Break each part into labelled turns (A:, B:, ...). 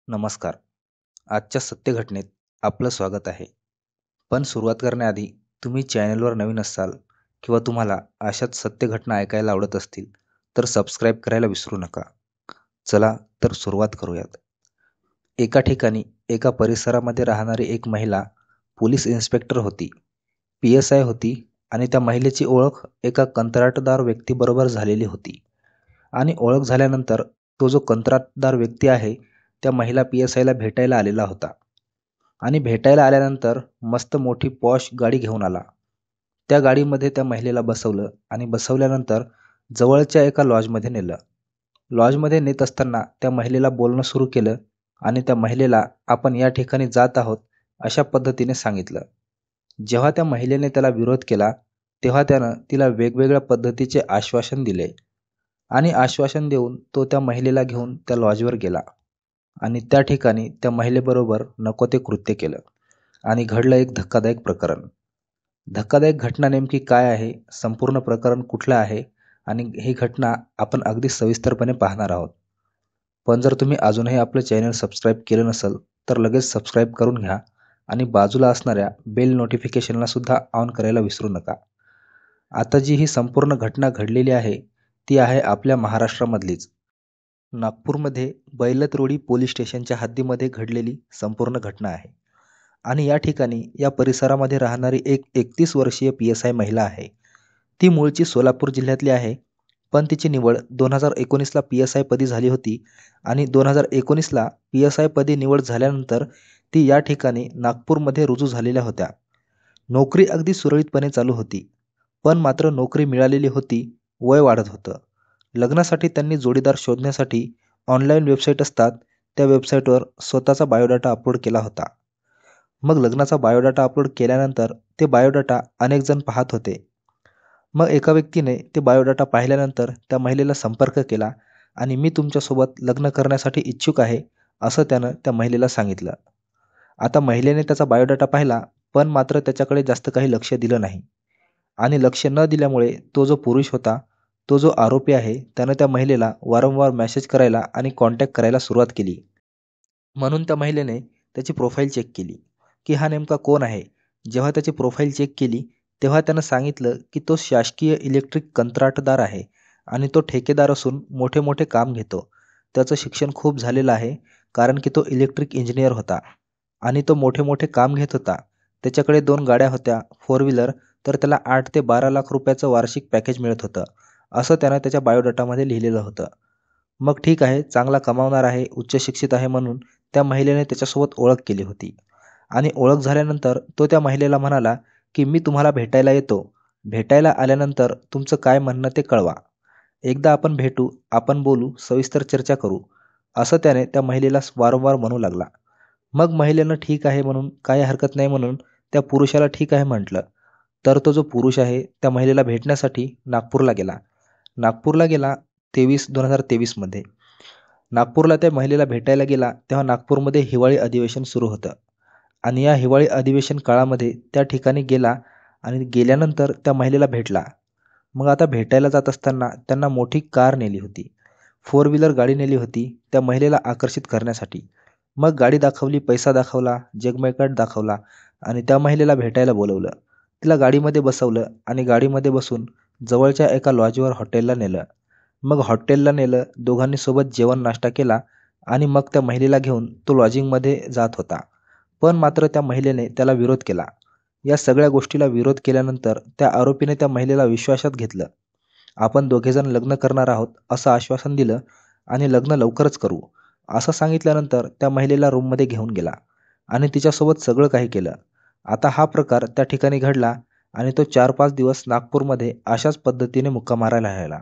A: नमस्कार. आजच्या सत्य घटनेत आपलं स्वागत आहे. पण सुरुवात करण्याआधी तुम्ही चॅनलवर नवीन असाल किंवा तुम्हाला अशाच सत्य घटना ऐकायला आवडत असतील तर सबस्क्राईब करायला विसरू नका. चला तर सुरुवात करूयात. एका ठिकाणी एका परिसरामध्ये राहणारी एक महिला पोलीस इन्स्पेक्टर होती. PSI होती आणि त्या महिलेची ओळख एका कंत्राटदार व्यक्तीबरोबर झालेली होती. आणि ओळख झाल्यानंतर तो जो कंत्राटदार व्यक्ती आहे त्या महिला PSIला भेटायला आलेला होता. आणि भेटायला आल्यानंतर मस्त मोठी पॉश गाडी घेऊन आला. त्या गाडीमध्ये त्या महिलेला बसवलं आणि बसवल्यानंतर जवळच्या एका लॉजमध्ये नेलं. लॉजमध्ये नेत असताना त्या महिलेला बोलणं सुरू केलं आणि त्या महिलेला आपण या ठिकाणी जात आहोत अशा पद्धतीने सांगितलं. जेव्हा त्या महिलेने त्याला विरोध केला तेव्हा त्यानं तिला वेगवेगळ्या पद्धतीचे आश्वासन दिले आणि आश्वासन देऊन तो त्या महिलेला घेऊन त्या लॉजवर गेला आणि त्या ठिकाणी त्या महिलेबरोबर नको ते कृत्य केलं आणि घडलं एक धक्कादायक प्रकरण. धक्कादायक घटना नेमकी काय आहे, संपूर्ण प्रकरण कुठलं आहे आणि ही घटना आपण अगदी सविस्तरपणे पाहणार आहोत. पण जर तुम्ही अजूनही आपलं चॅनल सबस्क्राईब केलं नसेल तर लगेच सबस्क्राईब करून घ्या आणि बाजूला असणाऱ्या बेल नोटिफिकेशनला सुद्धा ऑन करायला विसरू नका. आता जी ही संपूर्ण घटना घडलेली आहे ती आहे आपल्या महाराष्ट्रामधलीच. नागपूरमध्ये बैलतरोडी पोलीस स्टेशनच्या हद्दीमध्ये घडलेली संपूर्ण घटना आहे. आणि या ठिकाणी या परिसरामध्ये राहणारी एक 31 वर्षीय PSI महिला आहे. ती मूळची सोलापूर जिल्ह्यातली आहे, पण तिची निवड 2019ला PSI पदी झाली होती आणि 2019ला PSI पदी निवड झाल्यानंतर ती या ठिकाणी नागपूरमध्ये रुजू झालेल्या होत्या. नोकरी अगदी सुरळीतपणे चालू होती, पण मात्र नोकरी मिळालेली होती, वय वाढत होतं. लग्नासाठी त्यांनी जोडीदार शोधण्यासाठी ऑनलाईन वेबसाईट असतात त्या वेबसाईटवर स्वतःचा बायोडाटा अपलोड केला होता. मग लग्नाचा बायोडाटा अपलोड केल्यानंतर ते बायोडाटा अनेक जण पाहत होते. मग एका व्यक्तीने ते बायोडाटा पाहिल्यानंतर त्या महिलेला संपर्क केला आणि मी तुमच्यासोबत लग्न करण्यासाठी इच्छुक आहे असं त्यानं त्या महिलेला सांगितलं. आता महिलेने त्याचा बायोडाटा पाहिला पण मात्र त्याच्याकडे जास्त काही लक्ष दिलं नाही आणि लक्ष न दिल्यामुळे तो जो पुरुष होता, तो जो आरोपी आहे, त्यानं त्या महिलेला वारंवार मेसेज करायला आणि कॉन्टॅक्ट करायला सुरुवात केली. म्हणून त्या महिलेने त्याची प्रोफाईल चेक केली की हा नेमका कोण आहे. जेव्हा त्याची प्रोफाईल चेक केली तेव्हा त्यानं सांगितलं की तो शासकीय इलेक्ट्रिक कंत्राटदार आहे आणि तो ठेकेदार असून मोठे मोठे काम घेतो. त्याचं शिक्षण खूप झालेलं आहे कारण की तो इलेक्ट्रिक इंजिनियर होता आणि तो मोठे मोठे काम घेत होता. त्याच्याकडे 2 गाड्या होत्या, 4 व्हीलर, तर त्याला 8 ते 12 लाख रुपयाचं वार्षिक पॅकेज मिळत होतं असं त्यानं त्याच्या बायोडाटामध्ये लिहिलेलं होतं. मग ठीक आहे, चांगला कमावणार आहे, उच्च शिक्षित आहे म्हणून त्या महिलेने त्याच्यासोबत ओळख केली होती आणि ओळख झाल्यानंतर तो त्या महिलेला म्हणाला की मी तुम्हाला भेटायला येतो. भेटायला आल्यानंतर तुमचं काय म्हणणं ते कळवा. एकदा आपण भेटू, आपण बोलू, सविस्तर चर्चा करू असं त्याने त्या महिलेला वारंवार म्हणू लागला. मग महिलेनं ठीक आहे म्हणून, काही हरकत नाही म्हणून त्या पुरुषाला ठीक आहे म्हटलं. तर तो जो पुरुष आहे त्या महिलेला भेटण्यासाठी नागपूरला गेला. 2023 मध्ये नागपूरला त्या महिलेला भेटायला गेला तेव्हा नागपूरमध्ये हिवाळी अधिवेशन सुरू होतं आणि या हिवाळी अधिवेशन काळामध्ये त्या ठिकाणी गेला आणि गेल्यानंतर त्या महिलेला भेटला. मग आता भेटायला जात असताना त्यांना मोठी कार नेली होती, 4 व्हीलर गाडी नेली होती त्या महिलेला आकर्षित करण्यासाठी. मग गाडी दाखवली, पैसा दाखवला, जगमयकाट दाखवला आणि त्या महिलेला भेटायला बोलवलं. तिला गाडीमध्ये बसवलं आणि गाडीमध्ये बसून जवळच्या एका लॉजवर हॉटेलला नेलं. मग हॉटेलला नेलं, दोघांनी सोबत जेवण नाश्ता केला आणि मग त्या महिलेला घेऊन तो लॉजिंगमध्ये जात होता. पण मात्र त्या महिलेने त्याला विरोध केला. या सगळ्या गोष्टीला विरोध केल्यानंतर त्या आरोपीने त्या महिलेला विश्वासात घेतलं. आपण दोघेजण लग्न करणार आहोत असं आश्वासन दिलं आणि लग्न लवकरच करू असं सांगितल्यानंतर त्या महिलेला रूममध्ये घेऊन गेला आणि तिच्यासोबत सगळं काही केलं. आता हा प्रकार त्या ठिकाणी घडला आणि तो 4-5 दिवस नागपूरमध्ये अशाच पद्धतीने मुक्कामाला राहिला.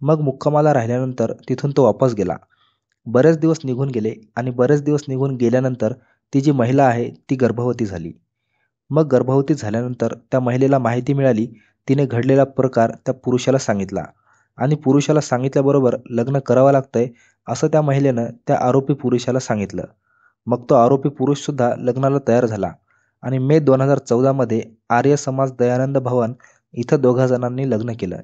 A: मग मुक्कामाला राहिल्यानंतर तिथून तो वापस गेला. बरेच दिवस निघून गेले आणि बरेच दिवस निघून गेल्यानंतर ती जी महिला आहे ती गर्भवती झाली. मग गर्भवती झाल्यानंतर त्या महिलेला माहिती मिळाली. तिने घडलेला प्रकार त्या पुरुषाला सांगितला आणि पुरुषाला सांगितल्याबरोबर लग्न करावं लागतंय असं त्या महिलेनं त्या आरोपी पुरुषाला सांगितलं. मग तो आरोपी पुरुषसुद्धा लग्नाला तयार झाला आणि मे 2014 मध्ये आर्य समाज दयानंद भवन इथं दोघा जणांनी लग्न केलं.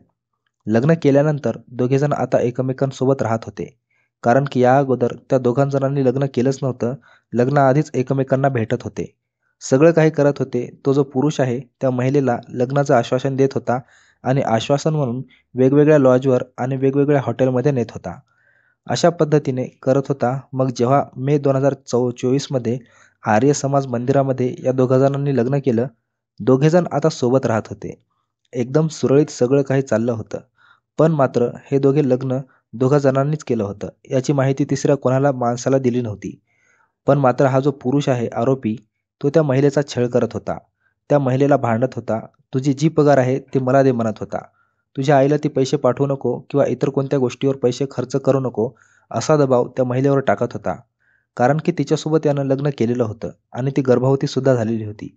A: लग्न केल्यानंतर दोघेजण आता एकमेकांसोबत राहत होते कारण की या अगोदर त्या दोघां जणांनी लग्न केलंच नव्हतं. लग्नाआधीच एकमेकांना भेटत होते. सगळं काही करत होते. तो जो पुरुष आहे त्या महिलेला लग्नाचं आश्वासन देत होता आणि आश्वासन म्हणून वेगवेगळ्या लॉजवर आणि वेगवेगळ्या हॉटेलमध्ये नेत होता. अशा पद्धतीने करत होता. मग जेव्हा मे 2024मध्ये आर्य समाज मंदिरामध्ये या दोघा जणांनी लग्न केलं. दोघेजण आता सोबत राहत होते. एकदम सुरळीत सगळं काही चाललं होतं. पण मात्र हे दोघे लग्न दोघा जणांनीच केलं होतं. याची माहिती तिसऱ्या कोणाला माणसाला दिली नव्हती. पण मात्र हा जो पुरुष आहे आरोपी, तो त्या महिलेचा छळ करत होता. त्या महिलेला भांडत होता. तुझी जी पगार आहे ती मला दे म्हणत होता. तुझ्या आईला ती पैसे पाठवू नको किंवा इतर कोणत्या गोष्टीवर पैसे खर्च करू नको, असा दबाव त्या महिलेवर टाकत होता. कारण की तिच्यासोबत यानं लग्न केलेलं होतं आणि ती गर्भवती सुद्धा झालेली होती.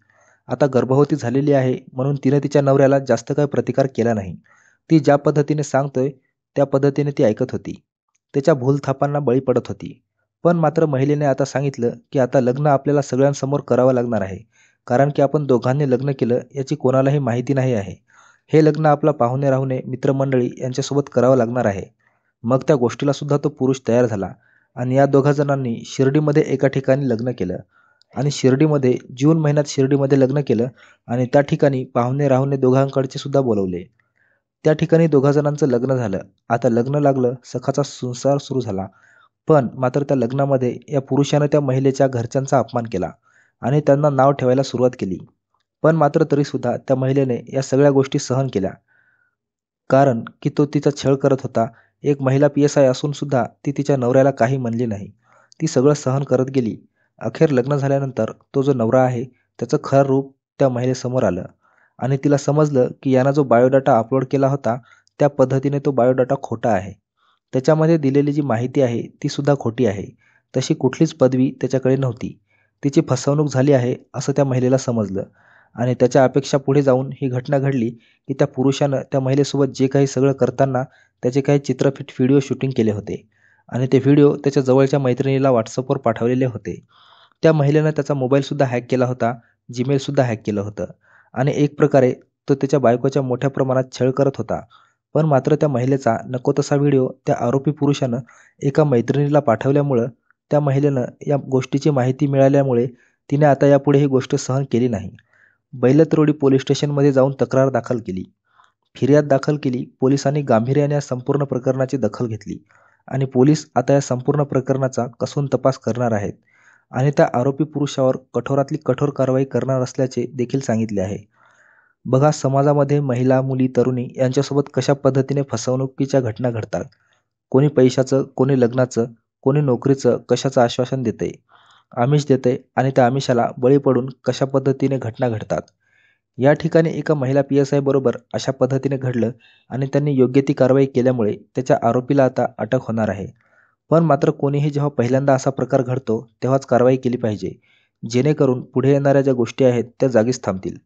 A: आता गर्भवती झालेली आहे म्हणून तिने तिच्या नवऱ्याला जास्त काही प्रतिकार केला नाही. ती ज्या पद्धतीने सांगतोय त्या पद्धतीने ती ऐकत होती. त्याच्या भूलथापांना बळी पडत होती. पण मात्र महिलेने आता सांगितलं की आता लग्न आपल्याला सगळ्यांसमोर करावं लागणार आहे. कारण की आपण दोघांनी लग्न केलं याची कोणालाही माहिती नाही आहे. हे लग्न आपला पाहुणे राहुणे मित्रमंडळी यांच्यासोबत करावं लागणार आहे. मग त्या गोष्टीला सुद्धा तो पुरुष तयार झाला आणि या दोघा जणांनी शिर्डीमध्ये एका ठिकाणी लग्न केलं आणि शिर्डीमध्ये जून महिन्यात शिर्डीमध्ये लग्न केलं आणि त्या ठिकाणी पाहुणे राहुणे दोघांकडचे सुद्धा बोलवले. त्या ठिकाणी दोघा जणांचं लग्न झालं. आता लग्न लागलं, सखाचा संसार सुरू झाला. पण मात्र त्या लग्नामध्ये या पुरुषानं त्या महिलेच्या घरच्यांचा अपमान केला आणि त्यांना नाव ठेवायला सुरुवात केली. पण मात्र तरीसुद्धा त्या महिलेने या सगळ्या गोष्टी सहन केल्या. कारण की तो तिचा छळ करत होता. एक महिला PSI असून सुद्धा ती तिच्या नवऱ्याला काही म्हणली नाही. ती सगळं सहन करत गेली. अखेर लग्न झाल्यानंतर तो जो नवरा आहे त्याचं खरं रूप त्या महिलेसमोर आलं आणि तिला समजलं की यानं जो बायोडाटा अपलोड केला होता त्या पद्धतीने तो बायोडाटा खोटा आहे. त्याच्यामध्ये दिलेली जी माहिती आहे ती सुद्धा खोटी आहे. तशी कुठलीच पदवी त्याच्याकडे नव्हती. तिची फसवणूक झाली आहे असं त्या महिलेला समजलं आणि त्याच्या अपेक्षा पुढे जाऊन ही घटना घडली की त्या पुरुषानं त्या महिलेसोबत जे काही सगळं करताना त्याचे काही चित्रफित व्हिडिओ शूटिंग केले होते आणि ते व्हिडिओ त्याच्या जवळच्या मैत्रिणीला WhatsAppवर पाठवलेले होते. त्या महिलेनं त्याचा मोबाईलसुद्धा हॅक केला होता, जीमेलसुद्धा हॅक केलं होतं आणि एक प्रकारे तो त्याच्या बायकोच्या मोठ्या प्रमाणात छळ करत होता. पण मात्र त्या महिलेचा नको तसा व्हिडिओ त्या आरोपी पुरुषानं एका मैत्रिणीला पाठवल्यामुळं त्या महिलेनं या गोष्टीची माहिती मिळाल्यामुळे तिने आता यापुढे ही गोष्ट सहन केली नाही. बैलतरोडी पोलीस स्टेशनमध्ये जाऊन तक्रार दाखल केली. फिर्याद दाखल केली. पोलिसांनी गांभीर्याने या संपूर्ण प्रकरणाची दखल घेतली आणि पोलीस आता या संपूर्ण प्रकरणाचा कसून तपास करणार आहेत आणि त्या आरोपी पुरुषावर कठोरातली कठोर कारवाई करणार असल्याचे देखील सांगितले आहे. बघा समाजामध्ये महिला, मुली, तरुणी यांच्यासोबत कशा पद्धतीने फसवणुकीच्या घटना घडतात. कोणी पैशाचं, कोणी लग्नाचं, कोणी नोकरीचं, कशाचं आश्वासन देते, आमिष देते आणि त्या आमिषाला बळी पडून कशा पद्धतीने घटना घडतात. या ठिकाणी एका महिला PSI बरोबर अशा पद्धतीने घडलं आणि त्यांनी योग्य ती कारवाई केल्यामुळे त्याच्या आरोपीला आता अटक होणार आहे. पण मात्र कोणीही जेव्हा पहिल्यांदा असा प्रकार घडतो तेव्हाच कारवाई केली पाहिजे, जेणेकरून पुढे येणाऱ्या ज्या गोष्टी आहेत त्या जागीच थांबतील.